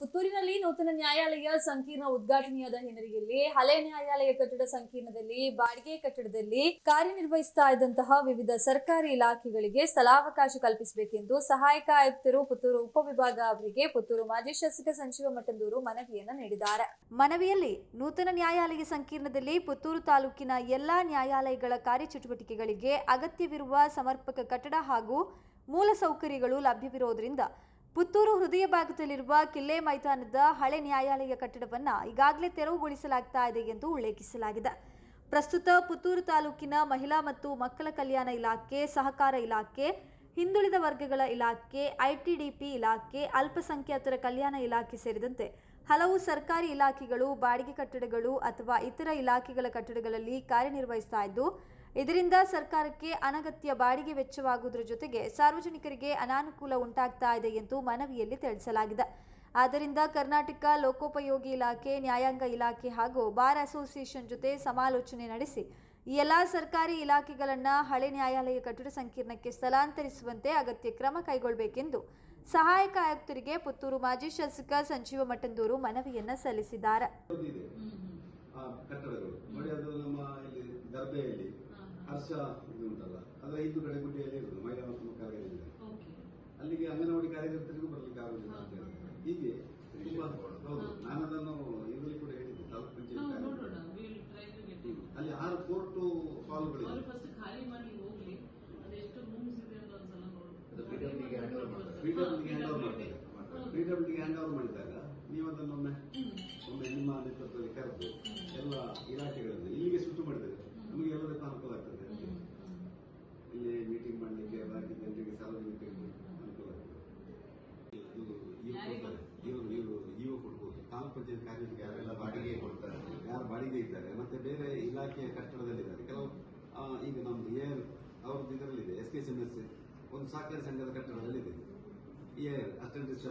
ಪುತ್ತೂರಿನಲ್ಲಿ ನೂತನ ನ್ಯಾಯಾಲಯ ಸಂಕೀರ್ಣ ಉದ್ಘಾಟನೆಯಾದ ಹಿನ್ನೆಲೆಯಲ್ಲಿ ಹಳೆ ನ್ಯಾಯಾಲಯ ಕಟ್ಟಡ ಸಂಕೀರ್ಣದಲ್ಲಿ ಬಾಡಿಗೆ ಕಟ್ಟಡದಲ್ಲಿ ಕಾರ್ಯನಿರ್ವಹಿಸ್ತಾ ಇದ್ದಂತಹ ವಿವಿಧ ಸರ್ಕಾರಿ ಇಲಾಖೆಗಳಿಗೆ ಸ್ಥಳಾವಕಾಶ ಕಲ್ಪಿಸಬೇಕೆಂದು ಸಹಾಯಕ ಆಯುಕ್ತರು ಪುತ್ತೂರು ಉಪವಿಭಾಗ ಅವರಿಗೆ ಪುತ್ತೂರು ಮಾಜಿ ಶಾಸಕ ಸಂಜೀವ ಮಠಂದೂರು ಮನವಿಯನ್ನು ನೀಡಿದ್ದಾರೆ. ಮನವಿಯಲ್ಲಿ ನೂತನ ನ್ಯಾಯಾಲಯ ಸಂಕೀರ್ಣದಲ್ಲಿ ಪುತ್ತೂರು ತಾಲೂಕಿನ ಎಲ್ಲಾ ನ್ಯಾಯಾಲಯಗಳ ಕಾರ್ಯಚಟುವಟಿಕೆಗಳಿಗೆ ಅಗತ್ಯವಿರುವ ಸಮರ್ಪಕ ಕಟ್ಟಡ ಹಾಗೂ ಮೂಲಸೌಕರ್ಯಗಳು ಲಭ್ಯವಿರುವುದರಿಂದ ಪುತ್ತೂರು ಹೃದಯ ಭಾಗದಲ್ಲಿರುವ ಕಿಲ್ಲೆ ಮೈದಾನದ ಹಳೆ ನ್ಯಾಯಾಲಯ ಕಟ್ಟಡವನ್ನು ಈಗಾಗಲೇ ತೆರವುಗೊಳಿಸಲಾಗ್ತಾ ಇದೆ ಎಂದು ಉಲ್ಲೇಖಿಸಲಾಗಿದೆ. ಪ್ರಸ್ತುತ ಪುತ್ತೂರು ತಾಲೂಕಿನ ಮಹಿಳಾ ಮತ್ತು ಮಕ್ಕಳ ಕಲ್ಯಾಣ ಇಲಾಖೆ, ಸಹಕಾರ ಇಲಾಖೆ, ಹಿಂದುಳಿದ ವರ್ಗಗಳ ಇಲಾಖೆ, ಐಟಿಡಿಪಿ ಇಲಾಖೆ, ಅಲ್ಪಸಂಖ್ಯಾತರ ಕಲ್ಯಾಣ ಇಲಾಖೆ ಸೇರಿದಂತೆ ಹಲವು ಸರ್ಕಾರಿ ಇಲಾಖೆಗಳು ಬಾಡಿಗೆ ಕಟ್ಟಡಗಳು ಅಥವಾ ಇತರ ಇಲಾಖೆಗಳ ಕಟ್ಟಡಗಳಲ್ಲಿ ಕಾರ್ಯನಿರ್ವಹಿಸ್ತಾ ಇದ್ದು, ಇದರಿಂದ ಸರ್ಕಾರಕ್ಕೆ ಅನಗತ್ಯ ಬಾಡಿಗೆ ವೆಚ್ಚವಾಗುವುದರ ಜೊತೆಗೆ ಸಾರ್ವಜನಿಕರಿಗೆ ಅನಾನುಕೂಲ ಉಂಟಾಗ್ತಾ ಇದೆ ಎಂದು ಮನವಿಯಲ್ಲಿ ತಿಳಿಸಲಾಗಿದೆ. ಆದ್ದರಿಂದ ಕರ್ನಾಟಕ ಲೋಕೋಪಯೋಗಿ ಇಲಾಖೆ, ನ್ಯಾಯಾಂಗ ಇಲಾಖೆ ಹಾಗೂ ಬಾರ್ ಅಸೋಸಿಯೇಷನ್ ಜೊತೆ ಸಮಾಲೋಚನೆ ನಡೆಸಿ ಈ ಎಲ್ಲ ಸರ್ಕಾರಿ ಇಲಾಖೆಗಳನ್ನು ಹಳೆ ನ್ಯಾಯಾಲಯ ಕಟ್ಟಡ ಸಂಕೀರ್ಣಕ್ಕೆ ಸ್ಥಳಾಂತರಿಸುವಂತೆ ಅಗತ್ಯ ಕ್ರಮ ಕೈಗೊಳ್ಳಬೇಕೆಂದು ಸಹಾಯಕ ಆಯುಕ್ತರಿಗೆ ಪುತ್ತೂರು ಮಾಜಿ ಶಾಸಕ ಸಂಜೀವ ಮಠಂದೂರು ಮನವಿಯನ್ನು ಸಲ್ಲಿಸಿದ್ದಾರೆ. ಹರ್ಷ ಇದು ಉಂಟಲ್ಲ, ಅದರ ಹಿಂದುಗಡೆ ಗುಡ್ಡೆಯಲ್ಲಿ ಇರುವುದು ಮಹಿಳಾ ಮತ್ತು ಮಕ್ಕಳ ಅಲ್ಲಿಗೆ ಅಂಗನವಾಡಿ ಕಾರ್ಯಕರ್ತರಿಗೂ ಬರ್ಲಿಕ್ಕೆ ಆಗುದಿಲ್ಲ ಅಂತ ಹೇಳಿದ್ರೆ ಹೀಗೆ ತುಂಬಾ ಹೌದು. ನಾನು ಅದನ್ನು ಇದರಲ್ಲಿ ಕೂಡ ಹೇಳಿದ್ದೆ, ತಾಲೂಕು ಪಂಚಾಯತ್ ಅಲ್ಲಿ 6 ಕೋರ್ಟು ಹಾಲ್ಗಳಿವೆ. PWD ಹ್ಯಾಂಡ್ ಓವರ್ ಮಾಡಿದಾಗ ನೀವು ಅದನ್ನೊಮ್ಮೆ ನಿಮ್ಮ ನೇತೃತ್ವದಲ್ಲಿ ಕರೆದು ಎಲ್ಲ ಇಲಾಖೆಗಳನ್ನು ಇಲ್ಲಿಗೆ ಸುಟ್ಟು ಮಾಡಿದರೆ ನಮಗೆ ಎಲ್ಲದಕ್ಕೂ ಅನುಕೂಲ ಆಗ್ತದೆ. ಇಲ್ಲಿ ಮೀಟಿಂಗ್ ಮಾಡಲಿಕ್ಕೆ ಬಾಕಿ ಜನರಿಗೆ ಸಾರ್ವಜನಿಕರಿಗೆ ಅನುಕೂಲ ಆಗ್ತದೆ. ಇವು ಕೊಡ್ಬೋದು. ತಾಲೂಕು ಪಂಚಾಯತ್ ಕಾರ್ಮಿಕರಿಗೆ ಯಾರೆಲ್ಲ ಬಾಡಿಗೆ ಕೊಡ್ತಾರೆ, ಯಾರು ಬಾಡಿಗೆ ಇದ್ದಾರೆ, ಮತ್ತೆ ಬೇರೆ ಇಲಾಖೆಯ ಕಟ್ಟಡದಲ್ಲಿದ್ದಾರೆ ಕೆಲವು. ಈಗ ನಮ್ದು ಅವ್ರದ್ದು ಇದರಲ್ಲಿದೆ, SKSMS ಒಂದು ಸಹಕಾರಿ ಸಂಘದ ಕಟ್ಟಡದಲ್ಲಿದೆ. ಅಟೆಂಡೆನ್ಸ್